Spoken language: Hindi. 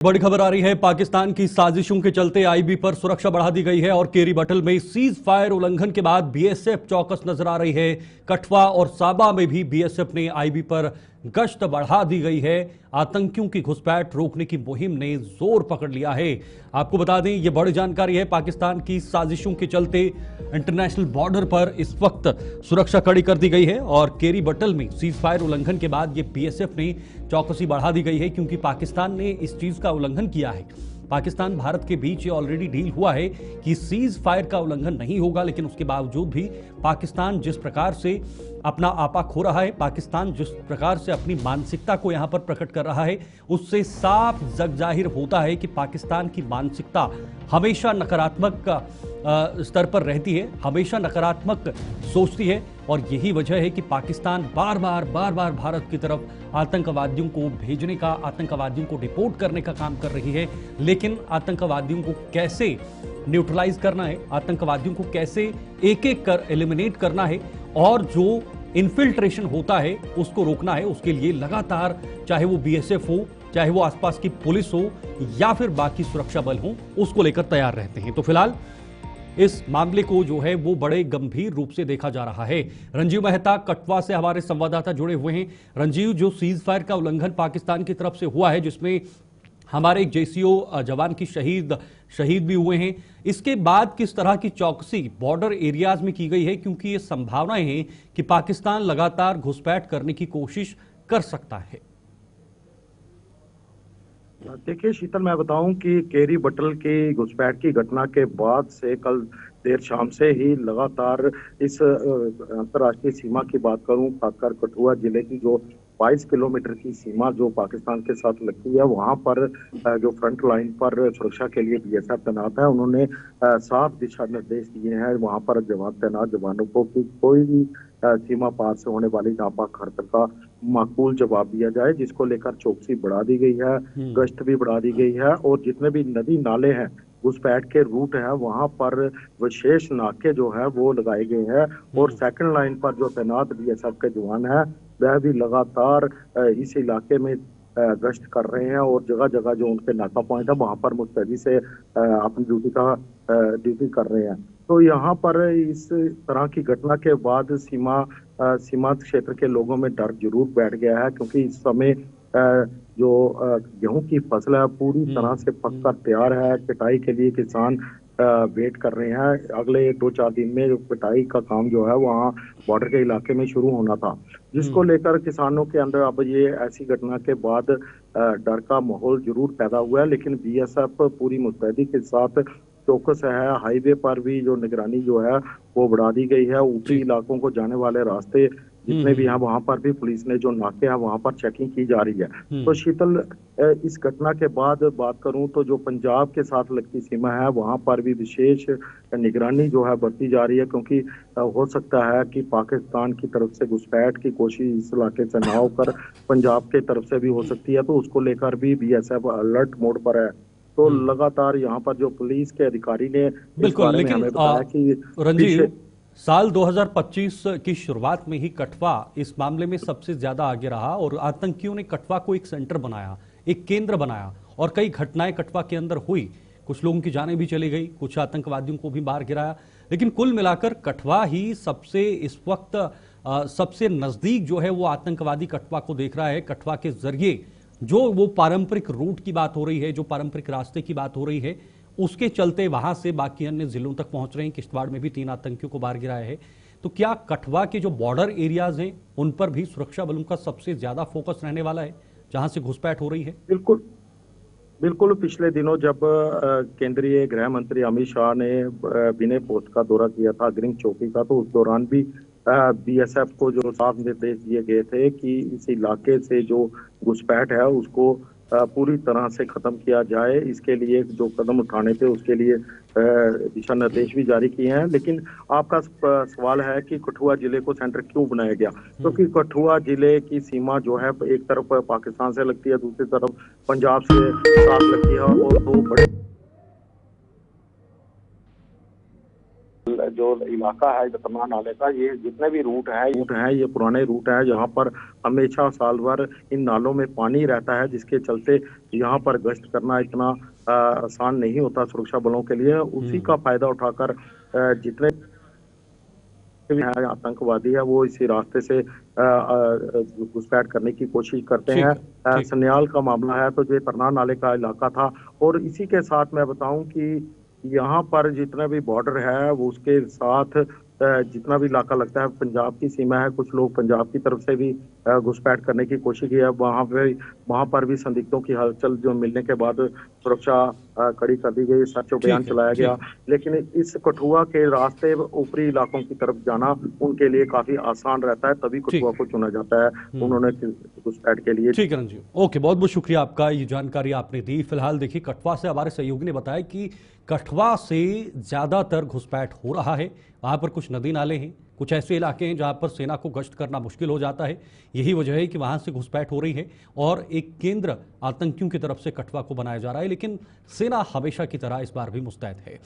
बड़ी खबर आ रही है। पाकिस्तान की साजिशों के चलते आईबी पर सुरक्षा बढ़ा दी गई है और केरी बटल में सीज फायर उल्लंघन के बाद बीएसएफ चौकस नजर आ रही है। कठुआ और साबा में भी बीएसएफ ने आईबी पर गश्त बढ़ा दी गई है। आतंकियों की घुसपैठ रोकने की मुहिम ने जोर पकड़ लिया है। आपको बता दें, यह बड़ी जानकारी है। पाकिस्तान की साजिशों के चलते इंटरनेशनल बॉर्डर पर इस वक्त सुरक्षा कड़ी कर दी गई है और केरी बटल में सीज फायर उल्लंघन के बाद ये बीएसएफ ने चौकसी बढ़ा दी गई है, क्योंकि पाकिस्तान ने इस चीज का उल्लंघन किया है। पाकिस्तान भारत के बीच ये ऑलरेडी डील हुआ है कि सीज फायर का उल्लंघन नहीं होगा, लेकिन उसके बावजूद भी पाकिस्तान जिस प्रकार से अपना आपा खो रहा है, पाकिस्तान जिस प्रकार से अपनी मानसिकता को यहां पर प्रकट कर रहा है, उससे साफ जग जाहिर होता है कि पाकिस्तान की मानसिकता हमेशा नकारात्मक स्तर पर रहती है, हमेशा नकारात्मक सोचती है। और यही वजह है कि पाकिस्तान बार बार भारत की तरफ आतंकवादियों को भेजने का, आतंकवादियों को डिपोर्ट करने का काम कर रही है। लेकिन आतंकवादियों को कैसे न्यूट्रलाइज करना है, आतंकवादियों को कैसे एक एक कर एलिमिनेट करना है और जो इन्फिल्ट्रेशन होता है उसको रोकना है, उसके लिए लगातार चाहे वो बीएसएफ हो, चाहे वो आसपास की पुलिस हो या फिर बाकी सुरक्षा बल हो, उसको लेकर तैयार रहते हैं। तो फिलहाल इस मामले को जो है वो बड़े गंभीर रूप से देखा जा रहा है। रंजीव मेहता कठुआ से हमारे संवाददाता जुड़े हुए हैं। रंजीव, जो सीज फायर का उल्लंघन पाकिस्तान की तरफ से हुआ है, जिसमें हमारे एक जेसीओ जवान की शहीद भी हुए हैं, इसके बाद किस तरह की चौकसी बॉर्डर एरियाज में की गई है, क्योंकि ये संभावनाएं हैं कि पाकिस्तान लगातार घुसपैठ करने की कोशिश कर सकता है। देखिए शीतल, मैं बताऊं कि केरी बटल की घुसपैठ की घटना के बाद से कल देर शाम से ही लगातार इस अंतर्राष्ट्रीय सीमा की बात करूं, खासकर कठुआ जिले की जो 22 किलोमीटर की सीमा जो पाकिस्तान के साथ लगती है, वहां पर जो फ्रंट लाइन पर सुरक्षा के लिए बीएसएफ तैनात है, उन्होंने साफ दिशा निर्देश दिए हैं वहां पर तैनात जवानों को कि कोई भी सीमा पार से होने वाली नापाक हरकत का माकूल जवाब दिया जाए, जिसको लेकर चौकसी बढ़ा दी गई है, गश्त भी बढ़ा दी गई है और जितने भी नदी नाले हैं, घुसपैठ के रूट है, वहां पर विशेष नाके जो है वो लगाए गए हैं और सेकंड लाइन पर जो तैनात बीएसएफ के जवान है वह भी लगातार इस इलाके में गश्त कर रहे हैं और जगह जगह जो उनके नाका पॉइंट है वहां पर मुस्तैदी से अपनी ड्यूटी कर रहे हैं। तो यहाँ पर इस तरह की घटना के बाद सीमा क्षेत्र के लोगों में डर जरूर बैठ गया है, क्योंकि इस समय जो गेहूं की फसल है पूरी तरह से पककर तैयार है। कटाई के लिए किसान वेट कर रहे हैं। अगले 2-4 दिन में जो कटाई का काम जो है वहाँ बॉर्डर के इलाके में शुरू होना था, जिसको लेकर किसानों के अंदर अब ये ऐसी घटना के बाद डर का माहौल जरूर पैदा हुआ है। लेकिन बीएसएफ पूरी मुस्तैदी के साथ चौकस है। हाईवे पर भी जो निगरानी जो है वो बढ़ा दी गई है। ऊपरी इलाकों को जाने वाले रास्ते जितने भी हैं वहां पर भी पुलिस ने जो नाके हैं वहां पर चेकिंग की जा रही है। तो शीतल, इस घटना के बाद बात करूं तो जो पंजाब के साथ लगती सीमा है वहां पर भी विशेष निगरानी जो है बरती जा रही है, क्योंकि हो सकता है कि पाकिस्तान की तरफ से घुसपैठ की कोशिश इस इलाके से ना होकर पंजाब की तरफ से भी हो सकती है। तो उसको लेकर भी बीएसएफ अलर्ट मोड पर है। तो लगातार यहाँ पर जो पुलिस के अधिकारी ने बिल्कुल, लेकिन हमें बताया कि रंजीव, साल 2025 की शुरुआत में ही कठुआ इस मामले में सबसे ज्यादा आगे रहा और आतंकियों ने कठुआ को एक सेंटर बनाया, एक केंद्र बनाया और कई घटनाएं कठुआ के अंदर हुई। कुछ लोगों की जानें भी चली गई, कुछ आतंकवादियों को भी मार गिराया। लेकिन कुल मिलाकर कठुआ ही सबसे इस वक्त सबसे नजदीक जो है वो आतंकवादी कठुआ को देख रहा है। कठुआ के जरिए जो वो पारंपरिक रूट की बात हो रही है, जो पारंपरिक रास्ते की बात हो रही है, उसके चलते वहां से बाकी अन्य जिलों तक पहुंच रहे हैं। किश्तवाड़ में भी 3 आतंकियों को मार गिराया है। तो क्या कठुआ के जो बॉर्डर एरियाज हैं उन पर भी सुरक्षा बलों का सबसे ज्यादा फोकस रहने वाला है, जहां से घुसपैठ हो रही है? बिल्कुल बिल्कुल। पिछले दिनों जब केंद्रीय गृह मंत्री अमित शाह ने विनय पोस्ट का दौरा किया था, अग्रिम चौकी का, तो उस दौरान भी बीएसएफ को जो साफ निर्देश दिए गए थे कि इस इलाके से जो घुसपैठ है उसको पूरी तरह से खत्म किया जाए। इसके लिए जो कदम उठाने थे उसके लिए दिशा निर्देश भी जारी किए हैं। लेकिन आपका सवाल है कि कठुआ जिले को सेंटर क्यों बनाया गया? क्योंकि कठुआ जिले की सीमा जो है एक तरफ पाकिस्तान से लगती है, दूसरी तरफ पंजाब से साथ लगती है और 2 बड़े जो इलाका है गतरनार नाले का, ये जितने भी रूट है ये पुराने रूट है जहाँ पर हमेशा साल भर इन नालों में पानी रहता है, जिसके चलते यहाँ पर गश्त करना इतना आसान नहीं होता सुरक्षा बलों के लिए। उसी का फायदा उठाकर जितने भी हैं आतंकवादी है वो इसी रास्ते से घुसपैठ करने की कोशिश करते ठीक हैं। है, ठीक। सन्याल का मामला है तो ये तरनार नाले का इलाका था। और इसी के साथ मैं बताऊं कि यहाँ पर जितना भी बॉर्डर है वो उसके साथ जितना भी इलाका लगता है पंजाब की सीमा है, कुछ लोग पंजाब की तरफ से भी घुसपैठ करने की कोशिश की है। वहां पर भी संदिग्धों की हलचल जो मिलने के बाद सुरक्षा कड़ी कर दी गई, सर्च अभियान ठीक है, चलाया गया। ठीक। लेकिन इस कठुआ के रास्ते ऊपरी इलाकों की तरफ जाना उनके लिए काफी आसान रहता है, तभी ठीक कठुआ है। को चुना जाता है उन्होंने घुसपैठ के लिए। ठीक है रंजीव, ओके, बहुत बहुत शुक्रिया आपका, ये जानकारी आपने दी। फिलहाल देखिए, कठुआ से हमारे सहयोगी ने बताया कि कठुआ से ज्यादातर घुसपैठ हो रहा है। वहां पर कुछ नदी नाले हैं, कुछ ऐसे इलाके हैं जहां पर सेना को गश्त करना मुश्किल हो जाता है। यही वजह है कि वहां से घुसपैठ हो रही है और एक केंद्र आतंकियों की तरफ से कठुआ को बनाया जा रहा है। लेकिन सेना हमेशा की तरह इस बार भी मुस्तैद है।